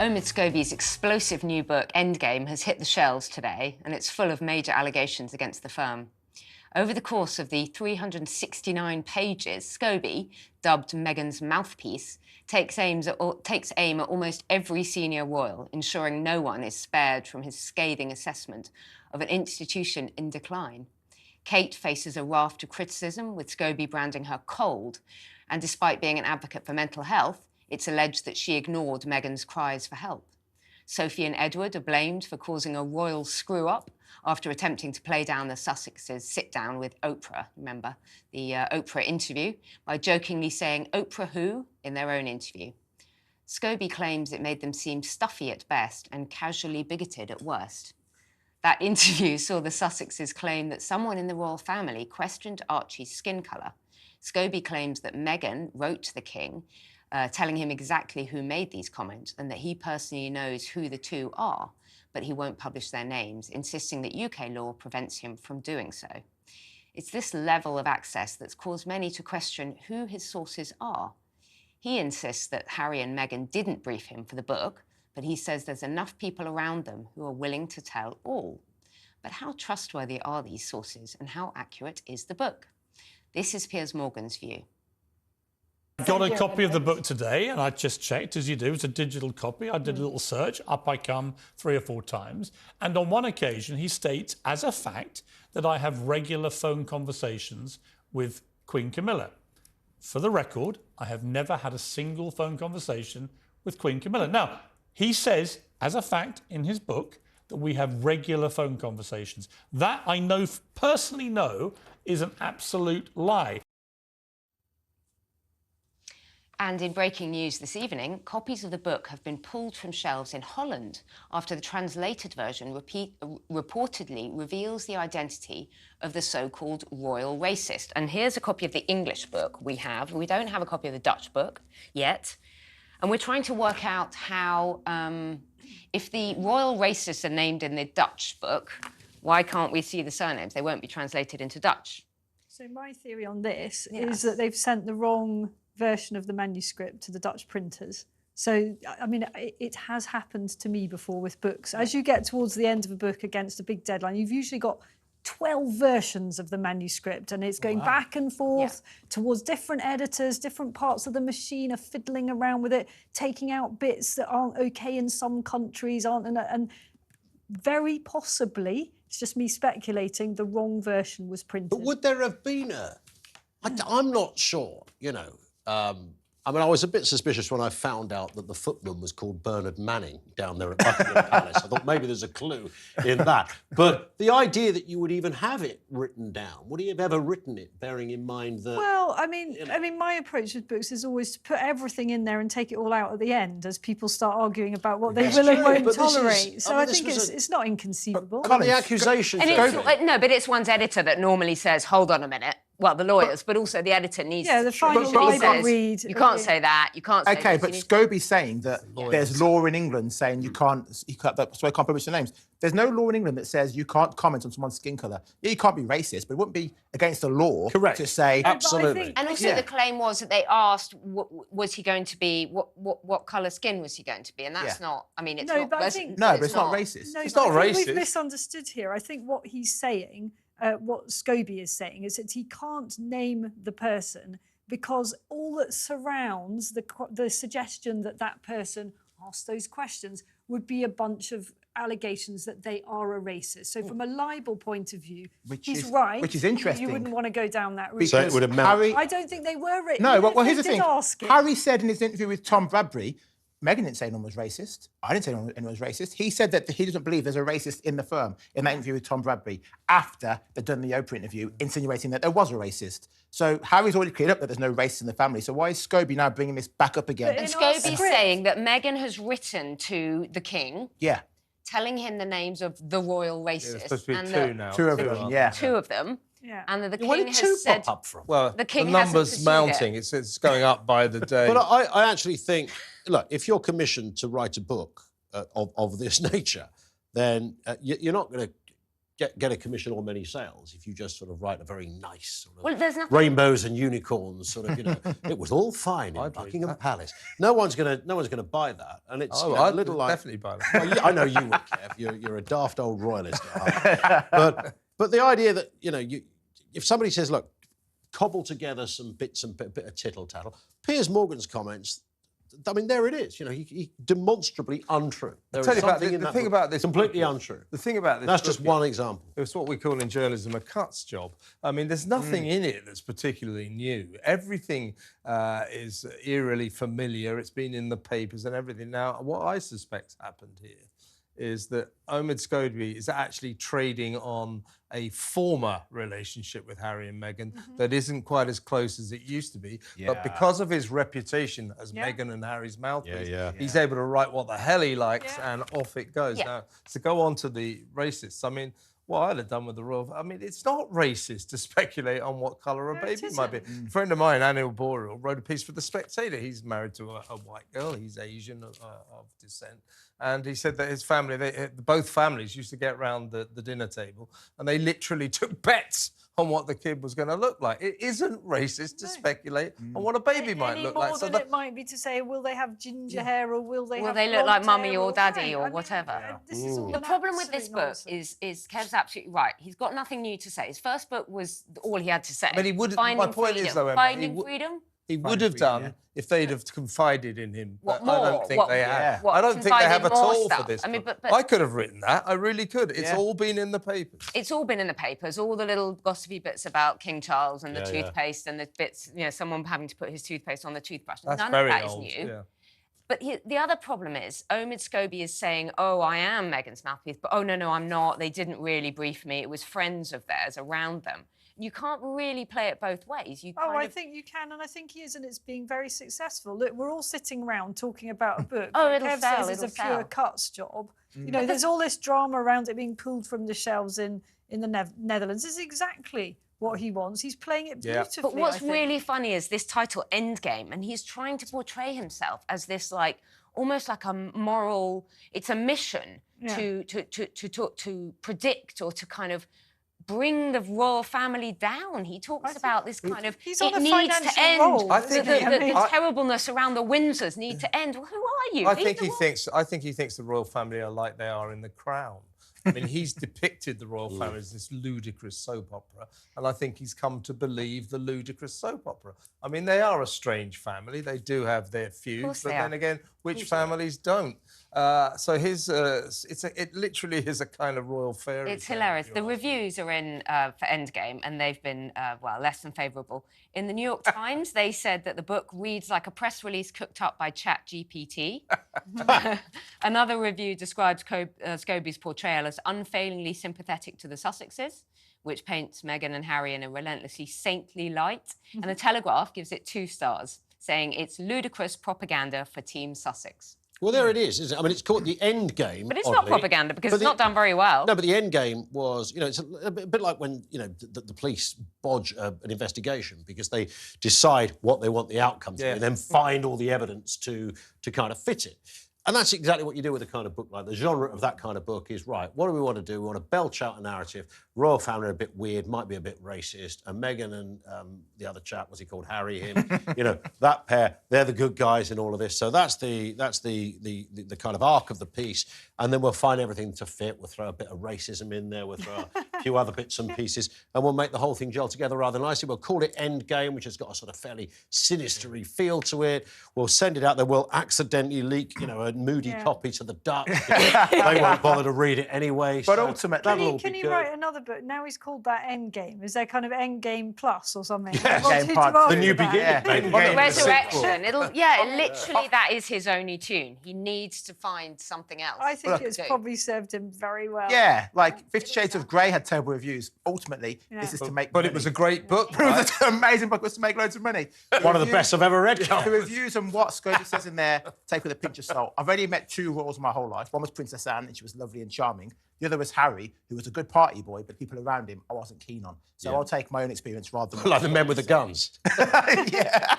Omid Scobie's explosive new book, Endgame, has hit the shelves today, and it's full of major allegations against the firm. Over the course of the 369 pages, Scobie, dubbed Meghan's Mouthpiece, takes aim at almost every senior royal, ensuring no one is spared from his scathing assessment of an institution in decline. Kate faces a raft of criticism, with Scobie branding her cold, and despite being an advocate for mental health, it's alleged that she ignored Meghan's cries for help. Sophie and Edward are blamed for causing a royal screw-up after attempting to play down the Sussexes' sit-down with Oprah, remember, the Oprah interview, by jokingly saying "Oprah who?" in their own interview. Scobie claims it made them seem stuffy at best and casually bigoted at worst. That interview saw the Sussexes claim that someone in the royal family questioned Archie's skin colour. Scobie claims that Meghan wrote to the king, telling him exactly who made these comments and that he personally knows who the two are, but he won't publish their names, insisting that UK law prevents him from doing so. It's this level of access that's caused many to question who his sources are. He insists that Harry and Meghan didn't brief him for the book, but he says there's enough people around them who are willing to tell all. But how trustworthy are these sources, and how accurate is the book? This is Piers Morgan's view. I got a copy of the book today, and I just checked, as you do, it's a digital copy. I did a little search, up I come 3 or 4 times. And on one occasion, he states, as a fact, that I have regular phone conversations with Queen Camilla. For the record, I have never had a single phone conversation with Queen Camilla. Now, he says, as a fact, in his book, that we have regular phone conversations. That I know, personally know, is an absolute lie. And in breaking news this evening, copies of the book have been pulled from shelves in Holland after the translated version reportedly reveals the identity of the so-called royal racist. And here's a copy of the English book we have. We don't have a copy of the Dutch book yet. And we're trying to work out how, if the royal racists are named in the Dutch book, why can't we see the surnames? They won't be translated into Dutch. So my theory on this is that they've sent the wrong version of the manuscript to the Dutch printers. So, I mean, it has happened to me before with books. As you get towards the end of a book against a big deadline, you've usually got 12 versions of the manuscript, and it's going back and forth towards different editors. Different parts of the machine are fiddling around with it, taking out bits that aren't okay in some countries, and very possibly, it's just me speculating, the wrong version was printed. But would there have been I'm not sure, you know. I mean, I was a bit suspicious when I found out that the footman was called Bernard Manning down there at Buckingham Palace. I thought maybe there's a clue in that. But the idea that you would even have it written down, would he have ever written it, bearing in mind that... Well, I mean, my approach with books is always to put everything in there and take it all out at the end as people start arguing about what they will and won't tolerate. So I think it's not inconceivable. But the accusations... No, but it's one's editor that normally says, hold on a minute. Well, the lawyers, but also the editor needs to... Yeah, the final Bible read. You can't say that, you can't say... OK, but Scobie's saying that there's law in England saying you can't publish the names. There's no law in England that says you can't comment on someone's skin colour. Yeah, you can't be racist, but it wouldn't be against the law to say... Absolutely. And also the claim was that they asked, was he going to be, what colour skin was he going to be? And that's not, I mean, it's not... but it's not racist. No, it's not racist. We've misunderstood here. I think what he's saying... what Scobie is saying is that he can't name the person because all that surrounds the suggestion that that person asked those questions would be a bunch of allegations that they are a racist. So from a libel point of view, he's right. Which is interesting. You wouldn't want to go down that route. So it would amount... I don't think they were racist. No, well, here's the thing. Harry said in his interview with Tom Bradbury, Meghan didn't say anyone was racist. I didn't say anyone was racist. He said that he doesn't believe there's a racist in the firm in that interview with Tom Bradbury after they'd done the Oprah interview, insinuating that there was a racist. So Harry's already cleared up that there's no racists in the family. So why is Scobie now bringing this back up again? And Scobie's saying that Meghan has written to the king, telling him the names of the royal racists. There's supposed to be 2 now. 2 of them, 2 of them. Yeah. And the Where king did has 2 said... pop up from? Well, the number's mounting. It's going up by the day. But I actually think, look, if you're commissioned to write a book of this nature, then you're not going to get a commission or many sales if you just sort of write a very nice sort of Well, there's nothing... rainbows and unicorns sort of, you know, it was all fine in Buckingham Palace. No one's gonna buy that, and it's you know, a little like definitely buy that. Well, yeah, I know you would, Kev. You're a daft old royalist at heart. But the idea that you know, if somebody says, look, cobble together some bits and bit of tittle tattle, Piers Morgan's comments. I mean, there it is. You know, he demonstrably untrue. There is something in that thing about this completely untrue. The thing about this that's book, just one example. It's what we call in journalism a cuts job. I mean, there's nothing in it that's particularly new. Everything is eerily familiar. It's been in the papers and everything. Now, what I suspect happened here is that Omid Scobie is actually trading on a former relationship with Harry and Meghan that isn't quite as close as it used to be. Yeah. But because of his reputation as Meghan and Harry's mouthpiece, he's able to write what the hell he likes and off it goes. Now, to go on to the racists, I mean, what I'd have done with the royal... I mean, it's not racist to speculate on what colour a baby might be. A friend of mine, Anil Boreal, wrote a piece for The Spectator. He's married to a white girl. He's Asian of descent. And he said that his family, both families used to get round the dinner table and they literally took bets on what the kid was going to look like. It isn't racist to speculate on what a baby might look like. More than it might be to say, will they have ginger hair or will they look like mummy or daddy or whatever? This is all the problem with this book is Kev's absolutely right. He's got nothing new to say. His first book was all he had to say. But he would. My point is, though, Emma, Finding freedom. He would have done if they'd have confided in him. What more? I don't think they have. What, I don't think they have at all stuff? for this. I mean, but I could have written that. I really could. It's all been in the papers. It's all been in the papers. All the little gossipy bits about King Charles and the toothpaste and the bits, you know, someone having to put his toothpaste on the toothbrush. That's None very of that old, is new. Yeah. But the other problem is Omid Scobie is saying, oh, I am Meghan's mouthpiece, but oh, no, I'm not. They didn't really brief me. It was friends of theirs around them. You can't really play it both ways. I think you can, and I think he is, and it's being very successful. Look, we're all sitting around talking about a book. Kev says it's a pure cuts job. You know, there's all this drama around it being pulled from the shelves in the Netherlands. This is exactly what he wants. He's playing it beautifully. But what's really funny is this title, Endgame, and he's trying to portray himself as this, like, almost like a moral... It's a mission to predict or to kind of bring the royal family down. He talks about this kind of... He's on it a needs to end. role, I think the terribleness around the Windsors need to end. Well, who are you? I think he thinks the royal family are like they are in The Crown. I mean, he's depicted the royal family as this ludicrous soap opera, and I think he's come to believe the ludicrous soap opera. I mean, they are a strange family. They do have their feuds, but then again, which families don't? So it literally is a kind of royal fairy tale. It's hilarious. The reviews are in for Endgame, and they've been, less than favourable. In the New York Times, they said that the book reads like a press release cooked up by ChatGPT. Another review describes Scobie's portrayal as unfailingly sympathetic to the Sussexes, which paints Meghan and Harry in a relentlessly saintly light. And the Telegraph gives it 2 stars, saying it's ludicrous propaganda for Team Sussex. Well, there it is, isn't it? I mean, it's called the Endgame. But it's not propaganda because it's not done very well. No, but the Endgame was, you know, it's a bit like when, you know, the police bodge an investigation because they decide what they want the outcome to be and then find all the evidence to kind of fit it. And that's exactly what you do with a kind of book like the genre of that kind of book is, right, what do we want to do? We want to belch out a narrative. Royal family are a bit weird, might be a bit racist. And Meghan and the other chap, what's he called, Harry, him, you know, that pair, they're the good guys in all of this. So that's the kind of arc of the piece. And then we'll find everything to fit. We'll throw a bit of racism in there. We'll throw a few other bits and pieces. And we'll make the whole thing gel together rather nicely. We'll call it Endgame, which has got a sort of fairly sinister-y feel to it. We'll send it out there. We'll accidentally leak, you know, a moody copy to the Dutch. They won't bother to read it anyway. But so ultimately... Can he write another book? Now he's called that Endgame. Is there kind of Endgame Plus or something? Endgame Part 2. The new beginning. The resurrection. Literally that is his only tune. He needs to find something else. I think it's probably served him very well. Yeah, like 50 Shades of Grey had terrible reviews. Ultimately, this is to make money. But it was a great book. It was an amazing book. It was to make loads of money. One of the best I've ever read. The reviews and what Scobie says in there, take with a pinch of salt. I've only met 2 royals in my whole life. One was Princess Anne, and she was lovely and charming. The other was Harry, who was a good party boy, but people around him I wasn't keen on. So I'll take my own experience rather than... Like the men with the guns. Yeah.